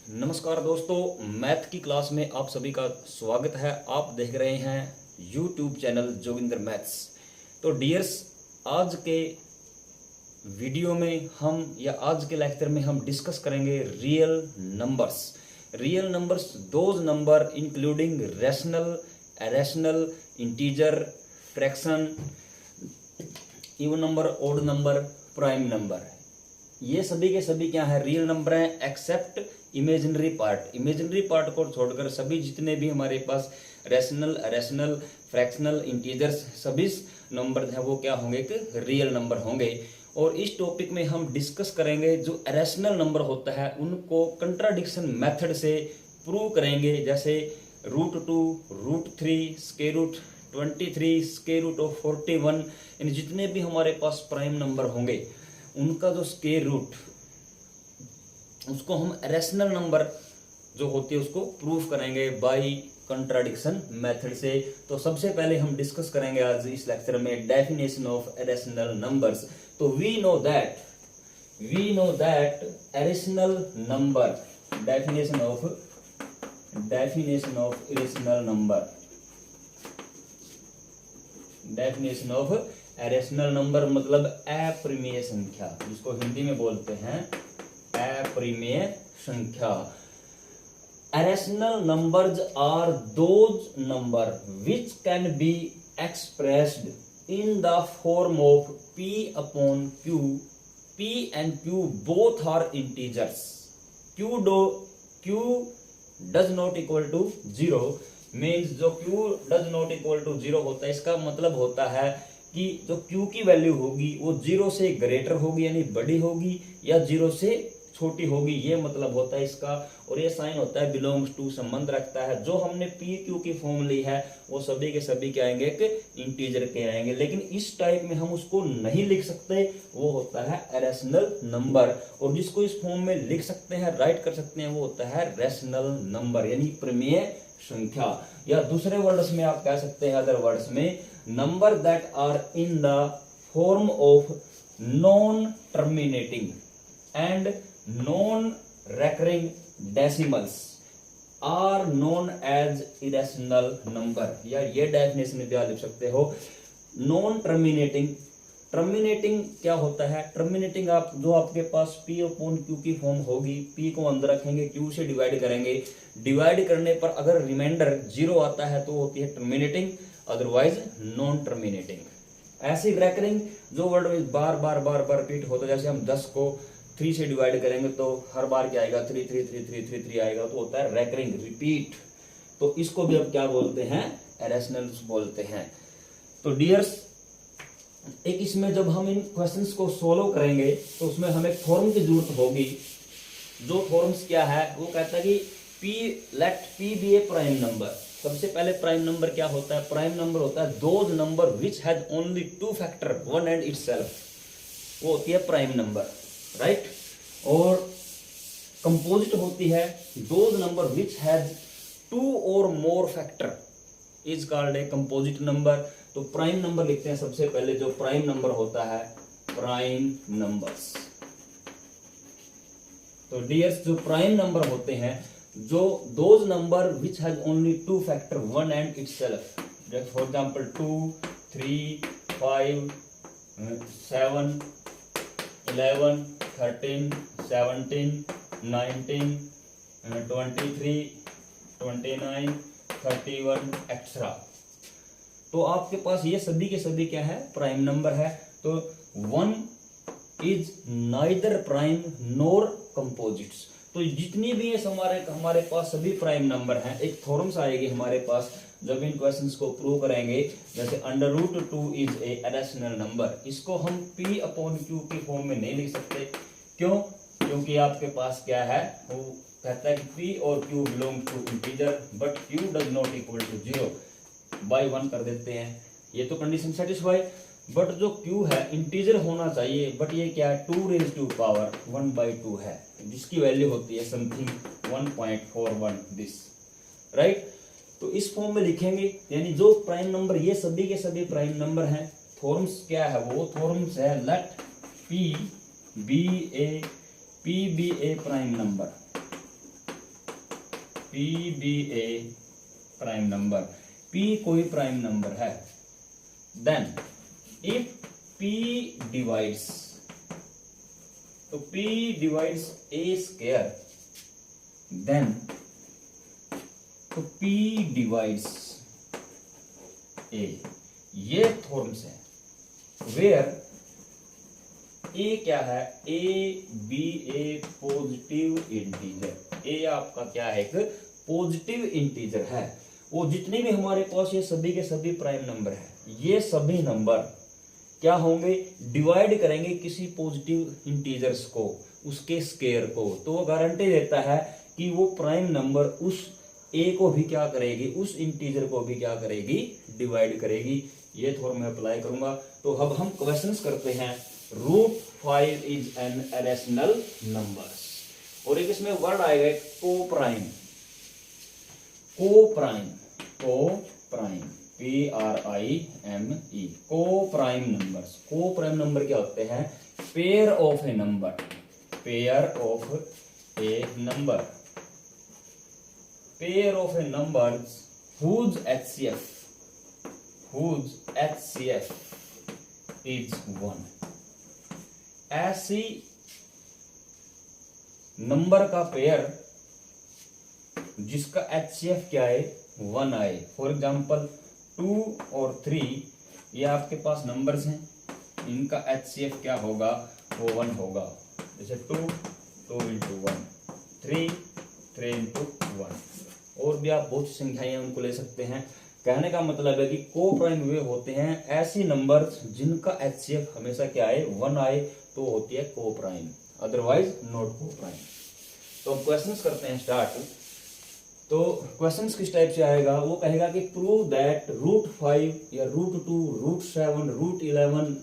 नमस्कार दोस्तों, मैथ की क्लास में आप सभी का स्वागत है। आप देख रहे हैं यूट्यूब चैनल जोगिंदर मैथ्स। तो डियर्स, आज के वीडियो में आज के लेक्चर में हम डिस्कस करेंगे real numbers. Real numbers those number including rational, irrational, integer, fraction, even number, odd number, prime number. ये सभी के सभी क्या है? रियल नंबर हैं, except imaginary part. Imaginary part को छोड़कर सभी जितने भी हमारे पास रैशनल, इरेशनल, फ्रैक्शनल, इंटीजर्स सभी नंबर हैं वो क्या होंगे? कि रियल नंबर होंगे। और इस टॉपिक में हम डिस्कस करेंगे जो इरेशनल नंबर होता है उनको कंट्राडिक्शन मेथड से प्रूव करेंगे, जैसे √2, √3, square root 23, square root of 41। इन जितने भी हमारे पास प्राइम नंबर होंगे उनका जो स्क्वायर रूट, उसको हम रैशनल नंबर जो होती है उसको प्रूफ करेंगे बाय कंट्राडिक्शन मेथड से। तो सबसे पहले हम डिस्कस करेंगे आज इस लेक्चर में डेफिनेशन ऑफ इरेशनल नंबर्स। तो we know that irrational number, definition of irrational number, definition of irrational number मतलब अप्रमेय संख्या, जिसको हिंदी में बोलते हैं अप्रमेय संख्या। Irrational numbers are those number which can be expressed in the form of p upon q। p and q both are integers। q does not equal to 0 means जो q does not equal to 0 होता है, इसका मतलब होता है कि जो q की वैल्यू होगी वो 0 से ग्रेटर होगी यानी बड़ी होगी, या 0 से छोटी होगी, ये मतलब होता है इसका। और ये साइन होता है बिलोंग्स टू, संबंध रखता है। जो हमने पी क्यू की फॉर्म ली है वो सभी के सभी क्या आएंगे? कि इंटीजर के आएंगे। लेकिन इस टाइप में हम उसको नहीं लिख सकते, वो होता है इरेशनल नंबर। और जिसको इस फॉर्म में लिख सकते हैं, राइट कर सकते हैं, वो होता है रैशनल नंबर यानी प्रमेय संख्या। या दूसरे वर्ड्स में आप कह सकते हैं, अदर वर्ड्स में, number that are in the form of non terminating and non recurring decimals are known as irrational number. या ये डेफिनेशन में भी आप लिख सकते हो। नॉन टर्मिनेटिंग, टर्मिनेटिंग क्या होता है? टर्मिनेटिंग आप जो आपके पास p अपॉन q की फॉर्म होगी, p को अंदर रखेंगे, q से डिवाइड करेंगे, डिवाइड करने पर अगर रिमाइंडर 0 आता है तो होती है टर्मिनेटिंग, अदरवाइज नॉन टर्मिनेटिंग। ऐसी रेकरिंग जो वर्ड बार बार रिपीट होता है, जैसे हम 10 को 3 से डिवाइड करेंगे तो हर बार क्या आएगा? 3 3 3 3 3 3 आएगा, तो होता है रेकरिंग, रिपीट। तो इसको भी अब क्या बोलते हैं? इरेशनल बोलते हैं। तो डियर्स, एक इसमें जब हम इन क्वेश्चंस को सोल्व करेंगे तो उसमें हमें फॉर्म की जरूरत होगी। जो फॉर्म्स क्या है? वो कहता है कि late p be a prime number. सबसे पहले प्राइम नंबर क्या होता है? प्राइम नंबर होता है those number which has only 2 factor 1 and itself, वो होती है प्राइम नंबर, राइट। और कंपोजिट होती है दोज नंबर विच हैज 2 और more factor is called a composite number. तो प्राइम नंबर लिखते हैं सबसे पहले। जो प्राइम नंबर होता है, प्राइम नंबर्स। तो डियर्स, जो प्राइम नंबर होते हैं, जो those number which has only 2 factor 1 and itself, for example 2, 3, 5, 7, 11, 13, 17, 19, 23, 29, 31 etcetera. तो आपके पास ये सभी के सभी क्या है? प्राइम नंबर है। तो 1 is neither prime NOR composites. तो जितनी भी ये हमारे पास सभी प्राइम नंबर हैं, एक थ्योरम्स आएगी हमारे पास जब इन क्वेश्चंस को प्रूव करेंगे, जैसे √2 इज ए इरेशनल नंबर। इसको हम p अपॉन q की फॉर्म में नहीं लिख सकते। क्यों? क्योंकि आपके पास क्या है? वो कहता है कि p और q belong to integer but q does not equal to 0, by 1 कर देते हैं। ये तो कंडीशन सेटिस्फाई। बट जो q है इंटीजर होना चाहिए, बट ये क्या है? 2 रेज टू पावर 1/2 है, जिसकी वैल्यू होती है समथिंग 1.41 दिस, राइट। तो इस फॉर्म में लिखेंगे, यानी जो प्राइम नंबर, ये सभी के सभी प्राइम नंबर हैं। फॉर्म्स क्या है? वो फॉर्म्स है let p be a prime number. P be a prime number, P कोई प्राइम नंबर है, देन इफ पी डिवाइड्स, तो p divides a square, then तो p डिवाइड्स a, ये थॉर्म्स है वेयर a क्या है, a be a positive integer, a आपका क्या है, एक पॉजिटिव इंटीजर है। वो जितने भी हमारे पास ये सभी के सभी प्राइम नंबर है, ये सभी नंबर क्या होंगे, डिवाइड करेंगे किसी पॉजिटिव इंटीजर्स को, उसके स्क्वायर को, तो वो गारंटी देता है कि वो प्राइम नंबर उस ए को भी क्या करेगी, उस इंटीजर को भी क्या करेगी, डिवाइड करेगी। ये थ्योरम मैं अप्लाई करूंगा। तो अब हम क्वेश्चंस करते हैं। √5 इज एन इरेशनल नंबर्स, और एक इसमें वर्ड आएगा को प्राइम, को प्राइम, को प्राइम, PRIME, को प्राइम नंबर्स। को प्राइम नंबर क्या होते हैं, pair of A number, pair of A number, pair of A number whose HCF is 1, ऐसी नंबर का पेयर जिसका HCF क्या है, 1 आए। फॉर एग्जाम्पल 2 और 3 ये आपके पास नंबर्स हैं, इनका HCF क्या होगा, वो 1 होगा। जैसे 2 into 1, 3 into 1, और भी आप बहुत सी संख्याएं उनको ले सकते हैं। कहने का मतलब है कि को प्राइम वे होते हैं ऐसी नंबर्स जिनका HCF हमेशा क्या आए, 1 आए, तो होती है को प्राइम, अदरवाइज नॉट को प्राइम। तो अब क्वेश्चंस करते हैं स्टार्ट। तो क्वेश्चंस किस टाइप से आएगा, वो कहेगा कि प्रूव दैट √5 या √2, √7, √11,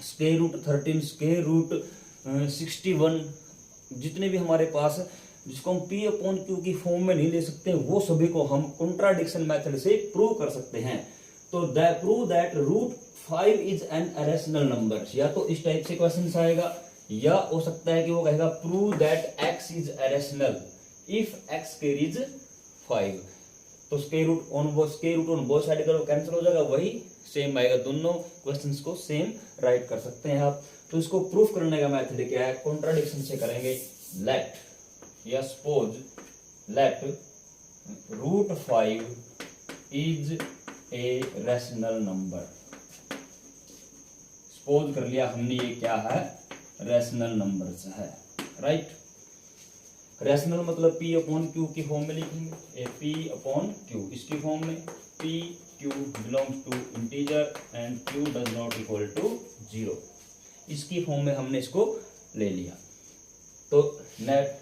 √13, √61, जितने भी हमारे पास, जिसको हम P/Q की फॉर्म में नहीं ले सकते, वो सभी को हम कॉन्ट्राडिक्शन मेथड से प्रूव कर सकते हैं। तो prove that √5 is an irrational number, या तो इस टाइप से क्वेश्चन आएगा, या हो सकता है कि वो कहेगा prove that x is irrational if x carries 5। तो square root on both side करो, कैंसिल हो जाएगा, वही सेम आएगा। दोनों क्वेश्चंस को सेम राइट कर सकते हैं आप। तो इसको प्रूफ करने का मेथड क्या है, कॉन्ट्राडिक्शन से करेंगे। लेट या suppose let √5 is a rational number. Suppose कर लिया हमने ये क्या है, रैशनल नंबर्स है, राइट। रैशनल मतलब P/Q की फॉर्म में लिखेंगे, P/Q इसकी फॉर्म में, PQ belongs to integer and Q does not equal to 0, इसकी फॉर्म में हमने इसको ले लिया। तो नेट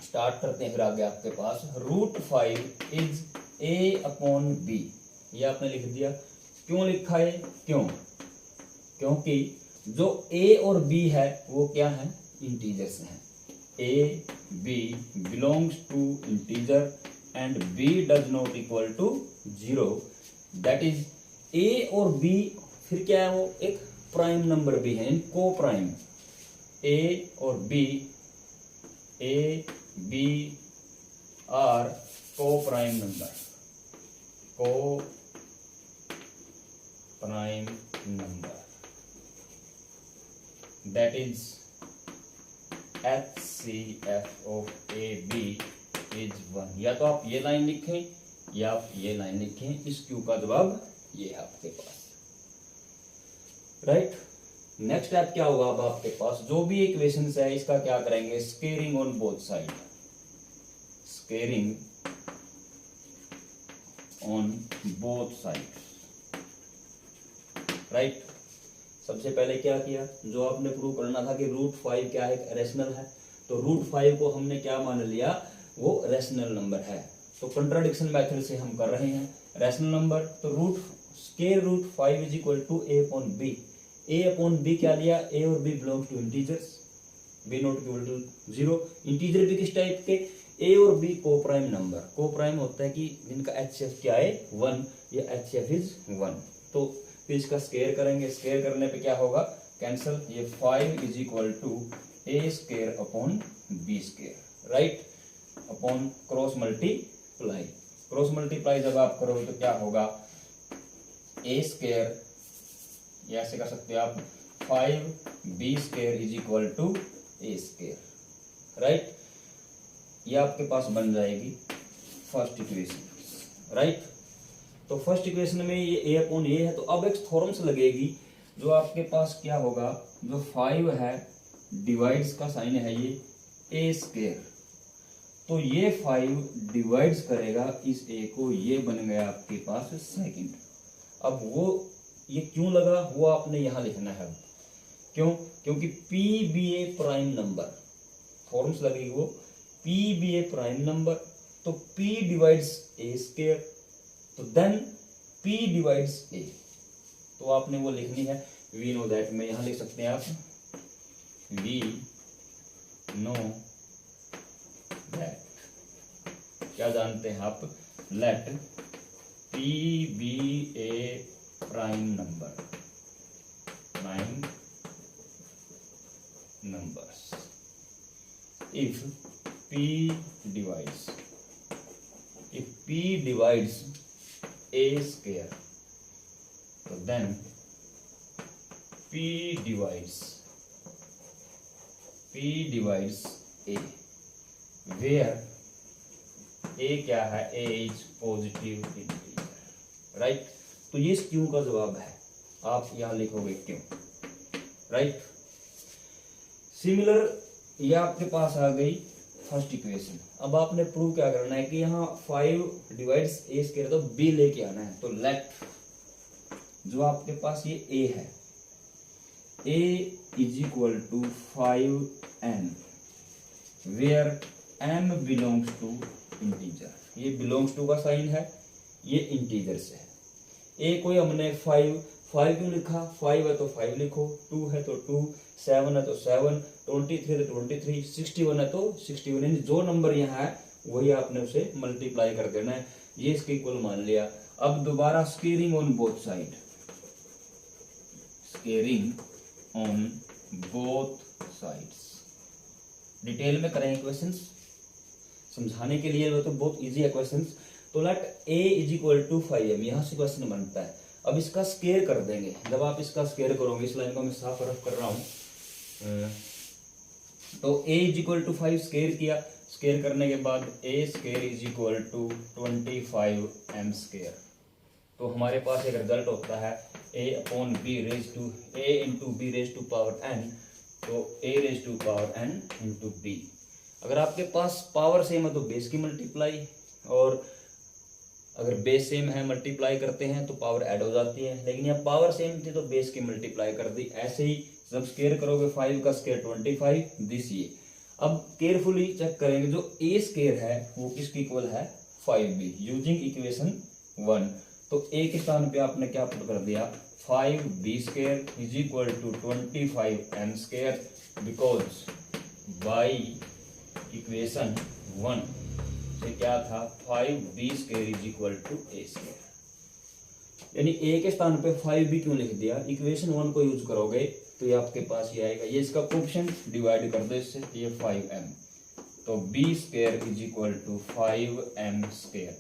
स्टार्ट करते हैं। फिर आगे आपके पास √5 इज A/B, ये आपने लिख दिया। क्यों लिखा है, क्योंकि जो A और B है वो क्या है, इंटीजर्स हैं। A, B belongs to integer and B does not equal to 0, that is A और B फिर क्या है, वो एक प्राइम नंबर भी है, को प्राइम। A और B आर को प्राइम नंबर, को prime number, that is HCF of AB is 1। या तो आप ये लाइन लिखें या आप ये लाइन लिखें, इस क्यू का जवाब ये है आपके पास, राइट। नेक्स्ट स्टेप क्या होगा, अब आपके पास जो भी इक्वेशन है इसका क्या करेंगे, squaring on both side, squaring on both side, right. सबसे पहले क्या किया, जो आपने प्रूव करना था कि √5 क्या है, रैशनल है, तो √5 को हमने क्या मान लिया, वो रैशनल नंबर है। तो कंट्राडिक्शन मेथड से हम कर रहे हैं रैशनल नंबर। तो square root 5 is equal to A/B, A/B क्या लिया, A और B belong to integers, B not equal to 0। Integer भी किस टाइप के, A और B को प्राइम नंबर, को प्राइम होता है कि जिनका HCF क्या है, 1, या HCF इज 1। तो फिर इसका स्क्वायर करेंगे, स्क्वायर करने पे क्या होगा, कैंसल, ये 5 is equal to A² upon B², right. Upon cross multiply. Cross multiply जब आप करोगे तो क्या होगा, ए स्क्वायर, या ऐसे कर सकते हो आप 5b square is equal to A square, right. ये आपके पास बन जाएगी फर्स्ट इक्वेशन, राइट। तो फर्स्ट इक्वेशन में ये ए अपॉन ए है, तो अब एक थ्योरम्स लगेगी जो आपके पास क्या होगा, जो 5 है डिवाइड्स का साइन है ये ए स्क्वायर, तो ये 5 डिवाइड्स करेगा इस ए को, ये बन गया आपके पास सेकंड। अब वो ये क्यों लगा वो आपने यहां लिखना है, क्यों, क्योंकि P be a prime number, theorems लगेगी वो P be a prime number, तो P डिवाइड्स ए स्क्वायर, तो देन P डिवाइड्स ए, तो आपने वो लिखनी है वी नो दैट में, यहां लिख सकते हैं आप वी नो दैट, क्या जानते हैं आप, let P be a prime number, prime numbers if P divides a square, so then P divides a, where a क्या है, a is positive integer, right। तो ये क्यों का जवाब है, आप यहां लिखोगे क्यों, राइट। सिमिलर ये आपके पास आ गई फर्स्ट इक्वेशन। अब आपने प्रूव क्या करना है कि यहाँ 5 डिवाइड्स ए स्क्वायर, तो बी लेके आना है, तो लेट जो आपके पास ये ए है, a is equal to 5n, where m belongs to integer, ये बिलोंग्स टू का साइन है, ये इंटीजर से है। ए को हमने 5 क्यों लिखा, 5 है तो 5 लिखो, 2 है तो 2, 7 है तो 7, 23 है तो 23, 61 है तो 61, यानी जो नंबर यहाँ है वही आपने उसे मल्टीप्लाई कर देना है, ये इसके इक्वल मान लिया। अब दोबारा squaring on both side, squaring on both sides, detail में करेंगे क्वेश्चंस, समझाने के लिए वो तो बहुत इजी है क्वेश्चंस। तो let a is equal to 5m, यहां से क्वेश्चन बनता है। अब इसका स्केयर कर देंगे, जब आप इसका स्केयर करोगे, इस लाइन को मैं साफ रफ कर रहा हूं, तो a is equal to 5 square किया, स्केयर करने के बाद a square is equal to 25m square, तो हमारे पास एक रिजल्ट होता है a upon b raise to a into B raise to power n, तो a raise to power n into b। अगर आपके पास पावर सेम है तो बेस की मल्टीप्लाई, और अगर बेस सेम है मल्टीप्लाई करते हैं तो पावर ऐड हो जाती है, लेकिन यहाँ पावर सेम थी तो बेस की मल्टीप्लाई कर दी। ऐसे ही जब स्केयर करोगे 5 का स्केयर 25 दिस ये। अब केयरफुली चेक करेंगे, जो ए स्केयर है वो किसकी इक्वल है, 5b, यूजिंग इक्वेशन 1। तो ए के स्थान पे आपने क्या पुट कर दिया, 5b square is equal to 25m square, because by equation 1 से क्या था, 5b square is equal to a square, यानी a के स्थान पे 5b क्यों लिख दिया, इक्वेशन 1 को यूज करोगे तो ये आपके पास ये आएगा, ये इसका कोएफिशिएंट डिवाइड कर दो इससे, ये 5m, तो b square is equal to 5m square.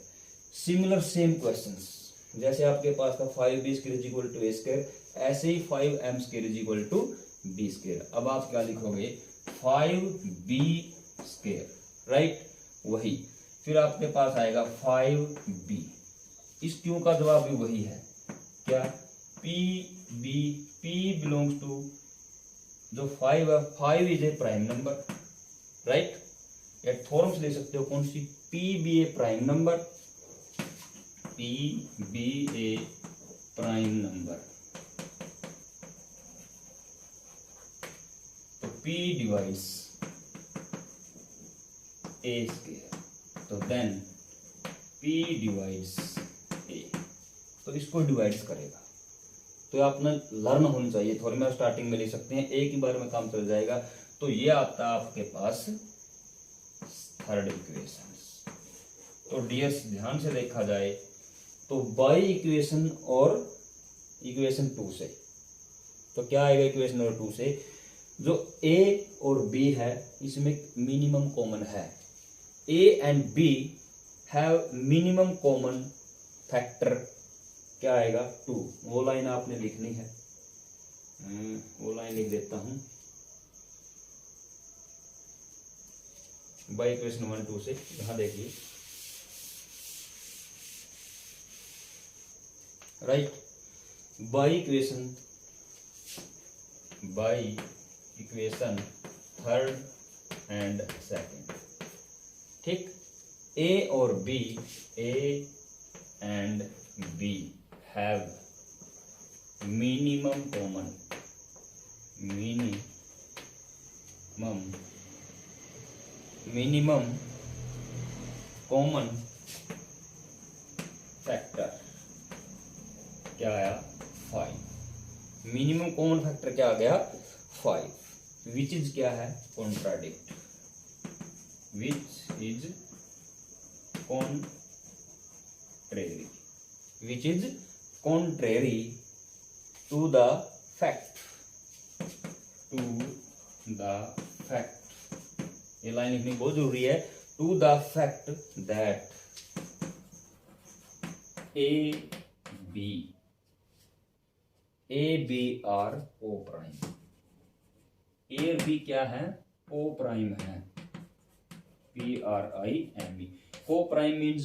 Similar same questions, जैसे आपके पास था 5b square is equal to a square, ऐसे ही 5m square is equal to b square. अब आप क्या लिखोगे, 5b स्क्वायर, राइट, वही, फिर आपके पास आएगा 5b, इस क्यों का जवाब भी वही है, क्या, p बिलोंग्स टू, जो 5 है, 5 is a prime number, right, या थ्योरम्स ले सकते हो कौन सी, p be a prime number, p be a prime number, तो p डिवाइड्स a स्क्वायर, तो देन p डिवाइड्स a, तो इसको डिवाइड्स करेगा। तो आपने लर्न होनी चाहिए, थोड़ी में स्टार्टिंग में ले सकते हैं, एक ही बार में काम चल जाएगा। तो ये आता है आपके पास थर्ड इक्वेशन। तो डियर्स ध्यान से देखा जाए तो बाई इक्वेशन और इक्वेशन 2 से, तो क्या आएगा इक्वेशन नंबर 2 से, जो a और b है इसमें मिनिमम कॉमन है, A and B have minimum common factor, क्या आएगा 2। वो लाइन आपने लिखनी है, वो लाइन लिख देता हूं बाई इक्वेशन 1 2 से। यहां देखिए, right, by equation third and second, ठीक। ए और B, A and B have minimum common factor, क्या आया 5। मिनिमम कॉमन फैक्टर क्या आ गया 5, विच इज क्या है contradict, which is contrary to the fact, ये लाइन लिखनी बहुत जरूरी है, to the fact that A B are O prime, A और B क्या है O प्राइम है, PRIME। को प्राइम मीन्स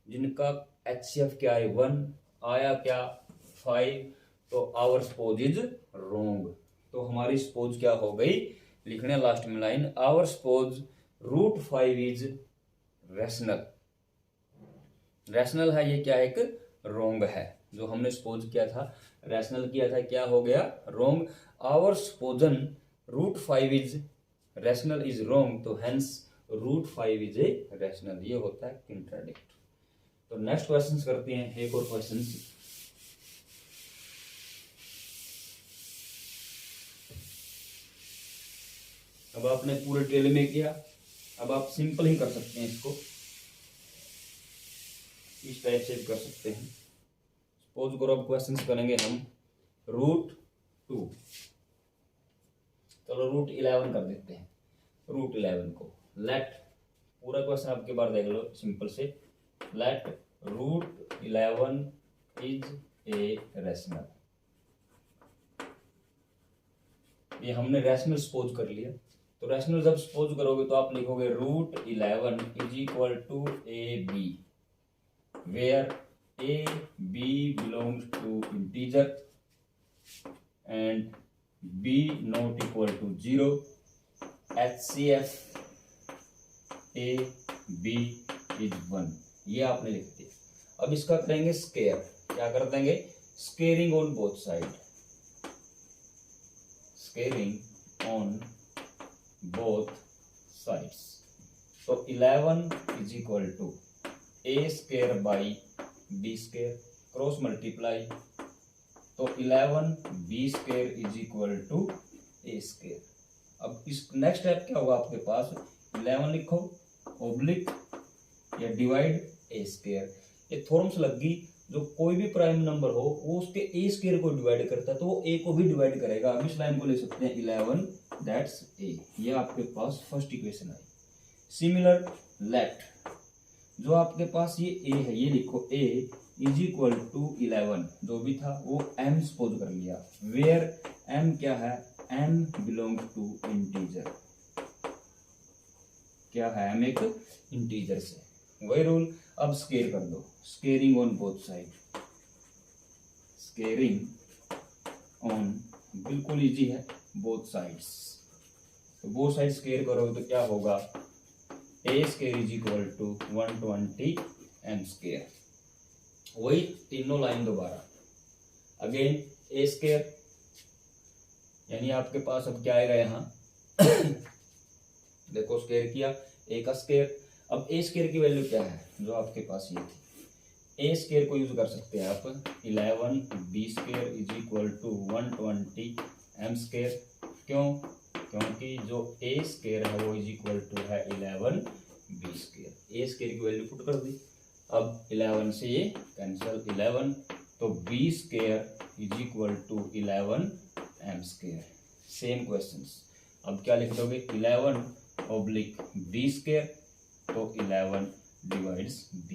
जिनका HCF क्या है 1, आया क्या 5, तो आवर सपोज इज रोंग। तो हमारी सपोज क्या हो गई, लिखने लास्ट में line, our suppose √5 is rational है, ये क्या एक रोंग है, जो हमने सपोज किया था रैशनल किया था, क्या हो गया रोंग। आवर सपोजन √5 इज रैशनल इज रोंग, तो हेंस √5 इज ए रैशनल, ये होता है कंट्राडिक्ट। तो नेक्स्ट क्वेश्चन करते हैं, एक और क्वेश्चन। अब आपने पूरे डिटेल में किया, अब आप सिंपल ही कर सकते हैं, इसको इस टाइप से कर सकते हैं। सपोज करो अब क्वेश्चन करेंगे हम √2, चलो √11 कर देते हैं, √11 को लेट, पूरा क्वेश्चन आपके बार देख लो सिंपल से, लेट √11 इज ए रैशनल। ये हमने रैशनल सपोज कर लिया, तो रैशनल जब सपोज करोगे तो आप लिखोगे √11 is equal to A B, where A B belongs to integer and B not equal to 0, HCF A B is 1, ये आपने लिख दिया। अब इसका करेंगे स्केयर, क्या कर देंगे squaring on both side, squaring on both sides. तो 11 is equal to A square by B square, cross multiply, तो 11 B square is equal to A square. अब इस नेक्स्ट स्टेप क्या होगा आपके पास, 11 लिखो ओब्लिक या डिवाइड ए स्केयर, ये थॉर्म्स लग गई, जो कोई भी प्राइम नंबर हो वो उसके ए स्केयर को डिवाइड करता है, तो वो ए को भी डिवाइड करेगा। अब इस लाइन को ले सकते हैं 11 दैट्स ए, ये आपके पास फर्स्ट इक्वेशन आई। सिमिलर लेट, जो आपके पास ये ए है, ये लिखो ए इज इक्वल टू 11, जो भी था वो m सपोज कर लिया, वेयर m क्या है, m बिलोंग्स टू इंटीजर, क्या है m एक इंटीजर से, वही रूल। अब स्केयर कर दो, squaring on both side, squaring on बिल्कुल इजी है, बोथ साइड्स, तो बोथ साइड स्केयर करोगे तो क्या होगा, a square is equal to 120 m square. वही तीनों लाइन दोबारा, अगेन ए स्केयर, यानी आपके पास अब क्या आएगा यहाँ देखो स्केयर किया, ए का स्केयर। अब ए स्केयर की वैल्यू क्या है, जो आपके पास ये थी, ए स्केयर को यूज कर सकते हैं आप, 11 B square is equal to 120 m square. क्यों, क्योंकि जो ए स्केयर है वो इज इक्वल टू है 11 बी स्केयर, ए स्केयर की वैल्यू पुट कर दी। अब 11 से ये कैंसिल 11, तो B square is equal to 11 m square. Same questions, अब क्या लिख दोगे 11 ओब्लिक बी स्केयर, तो 11 डिवाइड्स b।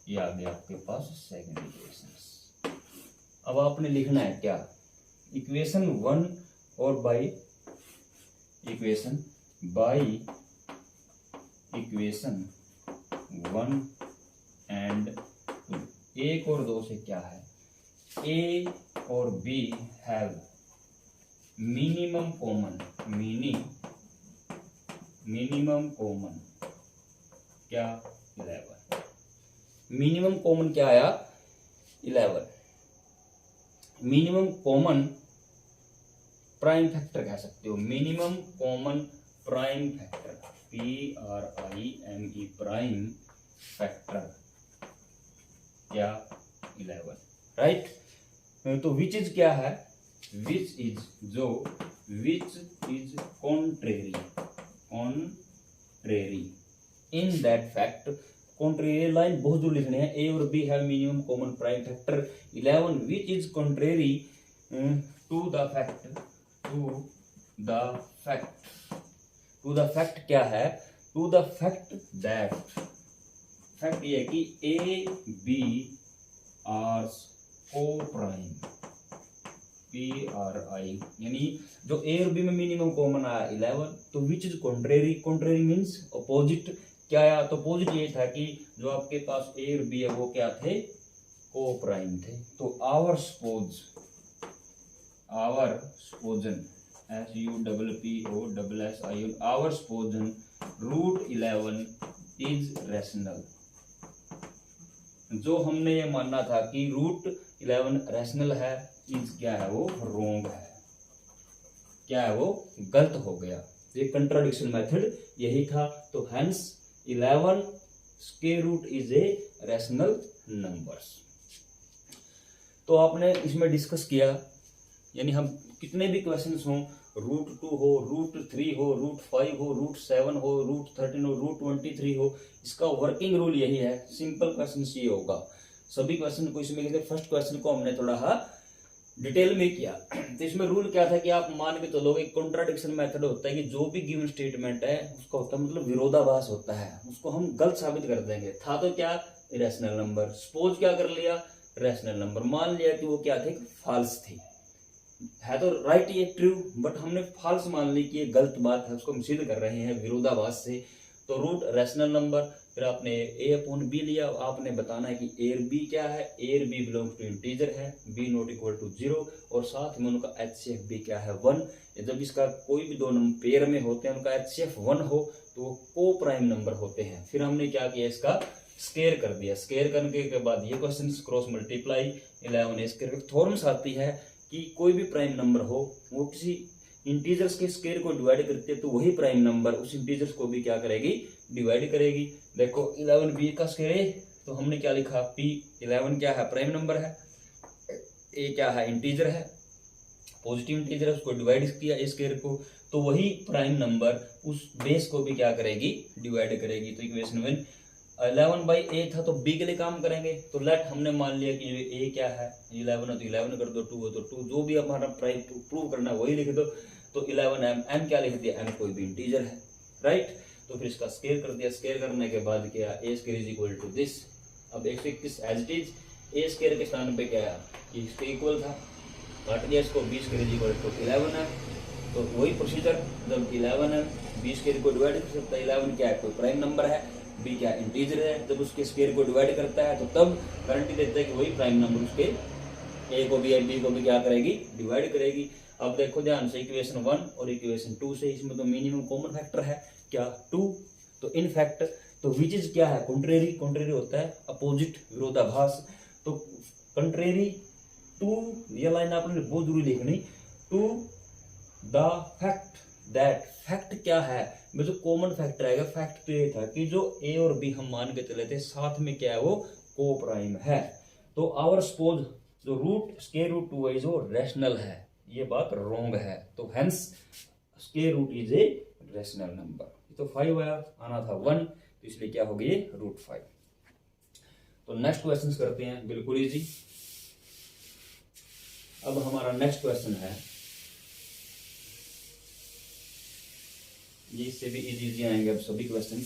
ये आ गया आपके पास सेकंड इक्वेशन। अब आपने लिखना है क्या, इक्वेशन 1 और बाई इक्वेशन 1 एंड 2, 1 और 2 से क्या है, a और b have minimum common, minimum common क्या 11, मिनिमम कॉमन क्या आया 11, मिनिमम कॉमन प्राइम फैक्टर कह सकते हो, minimum common prime factor PRIME prime factor क्या 11, राइट। तो विच इज क्या है, which is contrary in that fact. Contrary line बहुत दूर लिखने हैं, ए और B have minimum common prime factor 11 which is contrary to the fact क्या है, to the fact that, fact ये है कि A B are coprime PRI, यानी जो ए और बी में मिनिमम कॉमन आया 11, तो which is contrary, contrary means opposite. क्या आया, तो अपोजिट ये था कि जो आपके पास ए और बी है वो क्या थे, को प्राइम थे। तो our supposition SUPPOSSION, our supposition √11 is rational. जो हमने ये मानना था कि √11 रैशनल है, इज क्या है वो रोंग है, क्या है वो गलत हो गया। ये कंट्राडिक्शन मेथड यही था। तो hence 11 square root is a rational numbers. तो आपने इसमें डिस्कस किया, यानी हम कितने भी क्वेश्चंस हों, √2 हो, √3 हो, √5 हो, √7 हो, √13 हो, √23 हो, इसका वर्किंग रूल यही है। सिंपल क्वेश्चन ये होगा, सभी क्वेश्चन को इसमें लेकर फर्स्ट क्वेश्चन को हमने थोड़ा डिटेल में किया। तो इसमें रूल क्या था कि आप मान के चलोगे, कॉन्ट्राडिक्शन मेथड होता है कि जो भी गिवन स्टेटमेंट है उसका होता है मतलब विरोधाभास होता है, उसको हम गलत साबित कर देंगे। था तो क्या इरेशनल नंबर, सपोज क्या कर लिया रैशनल नंबर, मान लिया कि वो क्या थे फॉल्स थे, है तो राइट ये ट्रू, बट हमने फॉल्स मान ली कि ये गलत बात है, उसको हम सिद्ध कर रहे हैं विरोधाभास से। तो रूट रैशनल नंबर, फिर आपने a अपॉन b लिया, आपने बताना है कि a और b क्या है, a और b बिलोंग्स टू इंटीजर है, b नॉट इक्वल टू 0, और साथ में उनका HCF भी क्या है 1। जब इसका कोई भी दो नंबर पेयर में होते हैं, उनका HCF 1 हो तो वो को प्राइम नंबर होते हैं। फिर हमने क्या किया, इसका स्केयर कर दिया, स्केयर करने के बाद ये क्वेश्चन क्रॉस मल्टीप्लाई 11 स्केयर थॉर्म्स आती है कि कोई भी प्राइम नंबर हो वो किसी इंटीजर्स के स्केयर को डिवाइड करते हैं, तो वही प्राइम नंबर उस इंटीजर्स को भी क्या करेगी, डिवाइड करेगी। देखो 11b का स्केयर है, तो हमने क्या लिखा, p11 क्या है प्राइम नंबर है, a क्या है इंटीजर है, पॉजिटिव इंटीजर है, उसको डिवाइड किया ए स्केयर को, तो वही प्राइम नंबर उस बेस को भी क्या करेगी, डिवाइड करेगी। तो इक्वेशन 11/a था, तो b के लिए काम करेंगे। तो लेट हमने मान लिया कि a क्या है 11 है तो 11 कर दो, 2 हो तो 2, जो भी हमारा प्राइम प्रूव करना है वही लिख दो। तो 11m क्या लिख दिया, m कोई भी इंटीजर है, राइट। तो फिर इसका स्केयर कर दिया, स्केयर करने के बाद क्या a square is equal to this. अब 121 as it is, a square के स्थान पे क्या है कि इसके इक्वल था, काट दिया इसको, b square is equal to 11 है। तो वही प्रोसीजर, जब 11 है b स्केयर को डिवाइड कर सकता है, 11 क्या है कोई प्राइम नंबर है, b क्या इंटीजर है, जब उसके स्केयर को डिवाइड करता है तो तब गारंटी देता है कि वही प्राइम नंबर उसके a को भी b को भी क्या करेगी, डिवाइड करेगी। अब देखो ध्यान से, इक्वेशन 1 और इक्वेशन 2 से, इसमें तो मिनिमम कॉमन फैक्टर है क्या 2, तो इन फैक्ट तो विच इज क्या है कॉन्ट्रेरी, कॉन्ट्रेरी होता है अपोजिट, विरोधाभास। तो कॉन्ट्रेरी टू, ये लाइन आपने बहुत जरूरी लिखनी, to the fact that, fact क्या है, में जो कॉमन फैक्टर आएगा, फैक्ट तो ये था कि जो a और b हम मान के चले थे साथ में क्या है वो को प्राइम है। तो आवर सपोज जो रूट स्क्वायर रूट 2 है जो रैशनल है, ये बात रॉन्ग है। तो hence square root is a rational number. तो 5 आया, आना था 1, तो इसलिए क्या हो गई √5। तो नेक्स्ट क्वेश्चन करते हैं, बिल्कुल इजी। अब हमारा नेक्स्ट क्वेश्चन है, ये इससे भी इजी आएंगे अब सभी क्वेश्चन।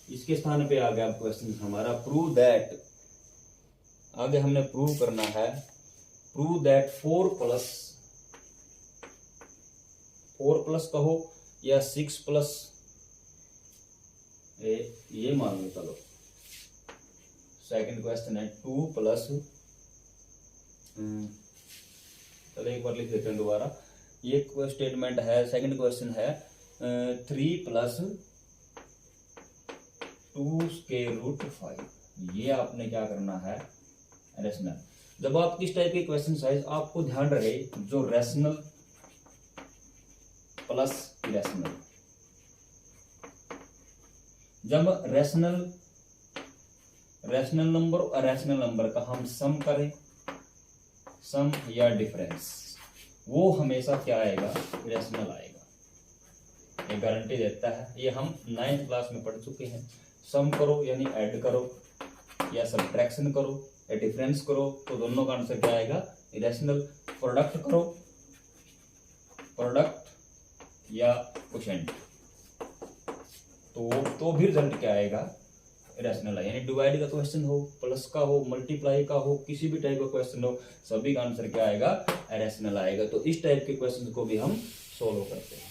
इसके स्थान पे आ गया क्वेश्चन हमारा प्रूव दैट, आगे हमने प्रूव करना है, प्रूव दैट 4 प्लस कहो या 6 प्लस, ये मान लो। चलो सेकंड क्वेश्चन है 2 प्लस, चलो एक बार लिख लेते हैं दोबारा। ये स्टेटमेंट है, सेकंड क्वेश्चन है 3 प्लस 2 स्क्वायर रूट 5। ये आपने क्या करना है, रेशनल। जब आप किस टाइप के क्वेश्चन साइज, आपको ध्यान रहे जो रेशनल प्लस इरेशनल, जब रैशनल नंबर और अरेशनल नंबर का हम सम करें, सम या डिफरेंस, वो हमेशा क्या आएगा, इरेशनल आएगा। ये गारंटी देता है, ये हम 9th क्लास में पढ़ चुके हैं। सम करो यानी ऐड करो, या सब्ट्रैक्शन करो या डिफरेंस करो, तो दोनों का आंसर क्या आएगा, इरेशनल। प्रोडक्ट करो, प्रोडक्ट या क्वोशिएंट, तो भी रिजल्ट क्या आएगा, इरेशनल है। यानी डिवाइड का क्वेश्चन हो, प्लस का हो, मल्टीप्लाई का हो, किसी भी टाइप का क्वेश्चन हो, सभी का आंसर क्या आएगा, इरेशनल आएगा। तो इस टाइप के क्वेश्चन को भी हम सोल्व करते हैं।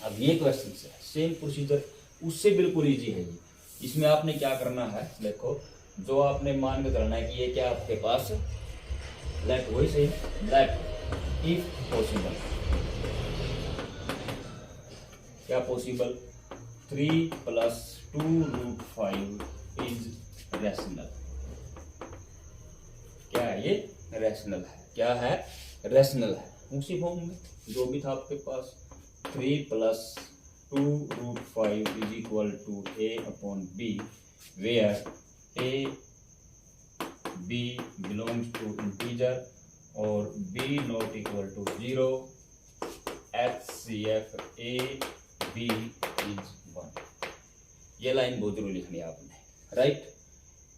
अब ये क्वेश्चन है, सेम प्रोसीजर, उससे बिल्कुल इजी है ये। इसमें आपने क्या करना है, देखो जो आपने मान के चलना है कि ये क्या आपके पास लेट, वही सही लेट इफ पॉसिबल, क्या possible, 3 plus 2 root 5 is rational. क्या है ये, रैशनल है। क्या है, रैशनल है। उसी फॉर्म में जो भी था आपके पास, 3 plus 2 root 5 is equal to a upon b, where a b belongs to integer और b not equal to 0, HCF a b is 1। ये लाइन बहुत जरूरी लिखनी है आपने, राइट।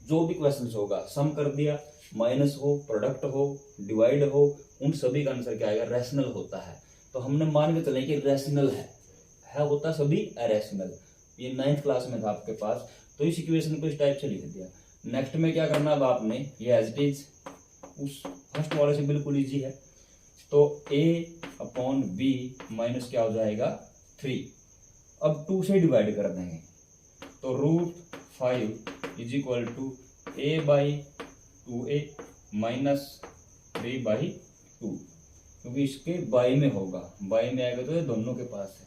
जो भी क्वेश्चन होगा, सम कर दिया, माइनस हो, प्रोडक्ट हो, डिवाइड हो, उन सभी का आंसर क्या आएगा, रैशनल होता है। तो हमने मान के चले कि रैशनल है होता सभी अरेशनल। ये 9th क्लास में था आपके पास, तो इस इक्वेशन को इस टाइप से लिख दिया। नेक्स्ट में क्या करना अब आपने, ये एज इट इज उस फर्स्ट वाले से बिल्कुल इजी है। तो a अपॉन b माइनस क्या हो जाएगा, 3। अब 2 से डिवाइड कर देंगे, तो root 5 is equal to a by 2a minus 3 by 2, क्योंकि इसके बाई में होगा, बाई में आएगा तो ये दोनों के पास है।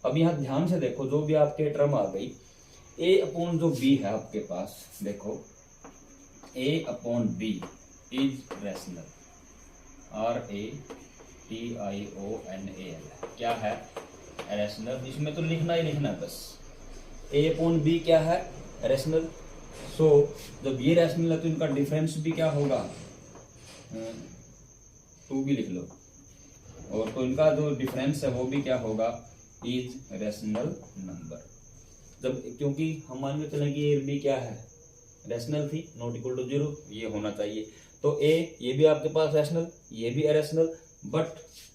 अब यहाँ ध्यान से देखो, जो भी आपके टर्म आ गई, a अपॉन जो b है आपके पास, देखो a upon b is rational, RATIONAL, क्या है, रैशनल। इसमें तो लिखना ही लिखना बस, a अपॉन b क्या है, रैशनल। सो जब ये रैशनल है तो इनका डिफरेंस भी क्या होगा, 2 भी लिख लो, और तो इनका जो डिफरेंस है वो भी क्या होगा, इज रैशनल नंबर। जब क्योंकि हम मान के चले कि ए बी क्या है, रैशनल थी, नॉट इक्वल टू 0, ये होना चाहिए। तो ए, ये भी आपके पास रैशनल, ये भी अरेशनल, बट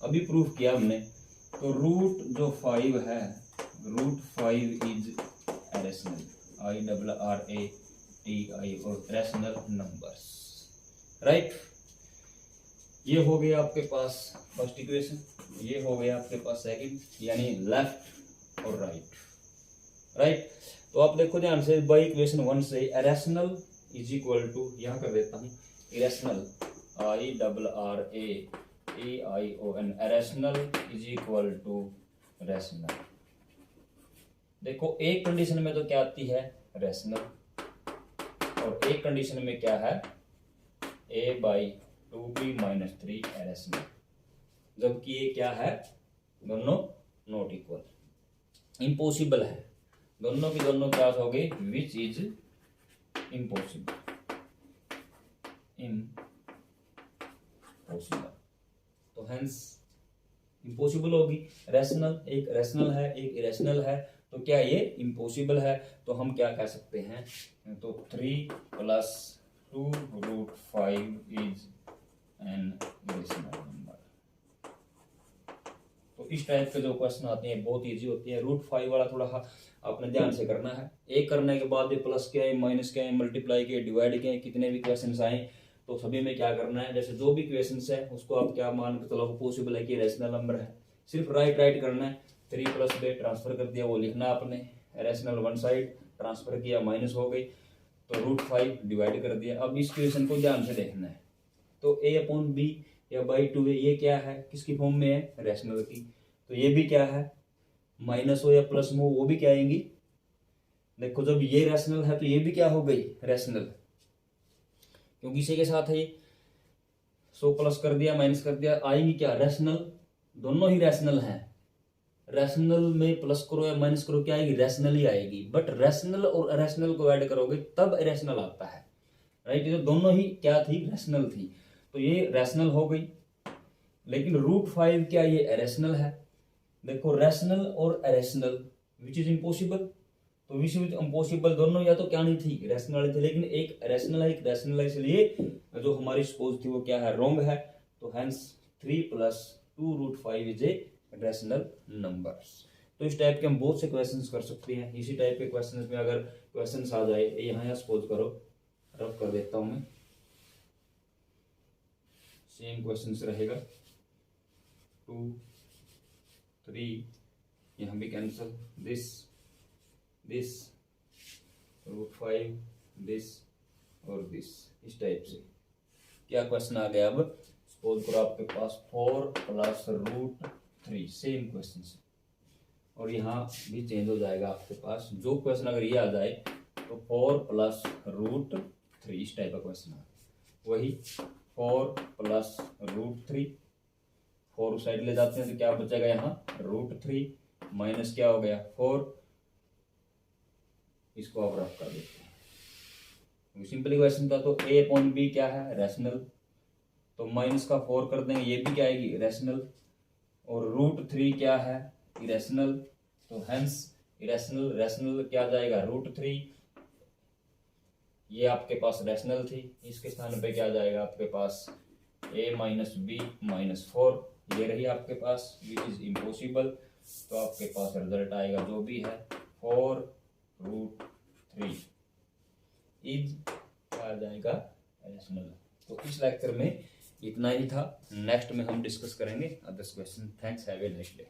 अभी प्रूफ किया हमने, तो रूट जो 5 है, रूट 5 इज अरेशनल, IRRATI और रैशनल नंबर्स, राइट। ये हो गया आपके पास फर्स्ट इक्वेशन, ये हो गया आपके पास सेकंड, यानी लेफ्ट और राइट, राइट। तो आप देखो ध्यान से, बाई इक्वेशन 1 से इरेशनल इज इक्वल टू, यहाँ कर देता हूँ irrational, IRRATION, irrational is equal to rational. देखो एक कंडीशन में तो क्या आती है, रैशनल, और एक कंडीशन में क्या है, a by 2b minus 3 irrational, जबकि ये क्या है, दोनों नॉट इक्वल, इम्पॉसिबल है। दोनों की दोनों क्या हो गई, विच इज इम्पॉसिबल, इम्पॉसिबल, तो हेंस इम्पॉसिबल होगी। रैशनल, एक रैशनल है, एक इरेशनल है, तो क्या ये इम्पॉसिबल है। तो हम क्या कह सकते हैं, तो 3 plus 2 root 5 is an irrational number. तो इस टाइप के जो क्वेश्चन आते हैं बहुत इजी होते हैं। √5 वाला थोड़ा अपने ध्यान से करना है। एक करने के बाद ये प्लस क्या है, माइनस क्या है, मल्टीप्लाई क्या है, डिवाइड क्या है, कितने भी क्वेश्चन आए तो सभी में क्या करना है, जैसे जो भी क्वेश्चन है उसको आप क्या मान के चलो पॉसिबल है कि रेशनल नंबर है, सिर्फ राइट करना है। 3 + b ट्रांसफर कर दिया, वो लिखना आपने, रेशनल वन साइड ट्रांसफर किया, माइनस हो गई, तो √5 डिवाइड कर दिया। अब इस क्वेश्चन को ध्यान से देखना है। तो a/b या /2 ये क्या है, किसकी फॉर्म में है, रेशनल की। तो ये भी क्या है, माइनस हो या प्लस हो वो भी क्या आएंगी। देखो जब ये रेशनल है तो ये भी क्या हो गई, रेशनल, क्योंकि इसी के साथ है ये। सो प्लस कर दिया, माइनस कर दिया, आएंगी क्या, रेशनल। दोनों ही रेशनल हैं। रैशनल में प्लस करो या माइनस करो क्या आएगी, रैशनल ही आएगी। बट रैशनल और अरैशनल को ऐड करोगे तब इरेशनल आता है, राइट। ये तो दोनों ही क्या थी, रैशनल थी, तो ये रैशनल हो गई। लेकिन √5 क्या ये इरेशनल है। देखो रैशनल और अरैशनल विच इज इम्पॉसिबल, तो विच इज इम्पॉसिबल दोनों या तो क्या नहीं थी, रैशनल थी, लेकिन एक रैशनल है एक रैशनल है, इसलिए जो हमारी सपोज थी वो क्या है, रॉन्ग है। तो hence 3 + 2√5 is a rational numbers. तो इस टाइप के हम बहुत से क्वेश्चंस कर सकते हैं। इसी टाइप के क्वेश्चंस में अगर क्वेश्चंस आ जाए, यहाँ सपोज करो, रफ कर देता हूं मैं, सेम क्वेश्चंस रहेगा 2 3, यहाँ भी कैंसिल, दिस √5 दिस और दिस, इस टाइप से क्या क्वेश्चन आ गया। अब सपोज करो आपके पास 4 + √3, सेम क्वेश्चन से, और यहाँ भी चेंज हो जाएगा आपके पास। जो क्वेश्चन अगर ये आ जाए तो 4 + √3, इस टाइप का क्वेश्चन है, वही 4 + √3, 4 उस साइड ले जाते हैं तो क्या बचेगा यहाँ, √3 माइनस क्या हो गया 4, इसको आप रफ कर देते हैं। सिंपली क्वेश्चन था। तो a/b क्या है, रैशनल, तो माइनस का 4 कर देंगे, ये भी क्या आएगी, रैशनल, और √3 क्या है, इरेशनल, तो हेंस इरेशनल रैशनल क्या आ जाएगा, √3, ये आपके पास रैशनल थी, इसके स्थान पे क्या आ जाएगा आपके पास, a - b - 4, ये रही आपके पास, विच इज इम्पॉसिबल। तो आपके पास रिजल्ट आएगा जो भी है 4√3 इज क्या आ जाएगा, रैशनल। तो इस लेक्चर में इतना ही था। नेक्स्ट में हम डिस्कस करेंगे others question. Thanks, have a nice day.